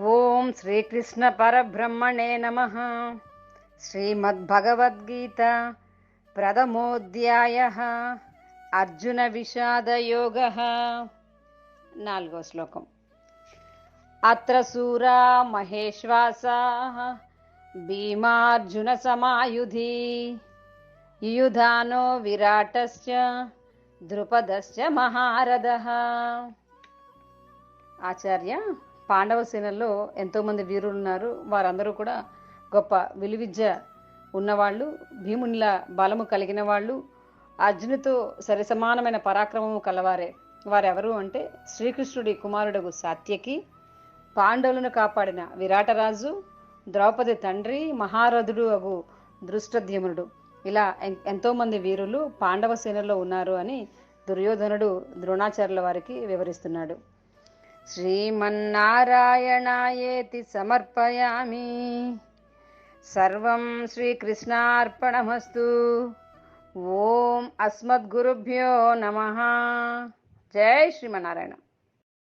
ఓం శ్రీకృష్ణ పరబ్రహ్మణే నమః. శ్రీమద్భగవద్గీత ప్రథమోధ్యాయః. అర్జున విషాదయోగః. 4వ శ్లోకం. అత్ర శూరా మహేశ్వాసాః భీమార్జున సమాయుధి యుయుధానో విరాటస్య ద్రుపదస్య మహారథః. ఆచార్య, పాండవ సేనల్లో ఎంతోమంది వీరులు ఉన్నారు. వారందరూ కూడా గొప్ప విలువిద్య ఉన్నవాళ్ళు, భీమునిలా బలము కలిగిన వాళ్ళు, అర్జునుతో సరిసమానమైన పరాక్రమము కలవారే. వారెవరు అంటే శ్రీకృష్ణుడి కుమారుడు సాత్యకి, పాండవులను కాపాడిన విరాటరాజు, ద్రౌపది తండ్రి, మహారథుడు అగు దృష్టద్యుమ్నుడు. ఇలా ఎంతోమంది వీరులు పాండవ సేనలో ఉన్నారు అని దుర్యోధనుడు ద్రోణాచార్యుల వారికి వివరిస్తున్నాడు. శ్రీమన్నారాయణాయేతి సమర్పయామి. సర్వం శ్రీకృష్ణార్పణమస్తు. ఓం అస్మద్గురుభ్యో నమః. జై శ్రీమన్నారాయణ.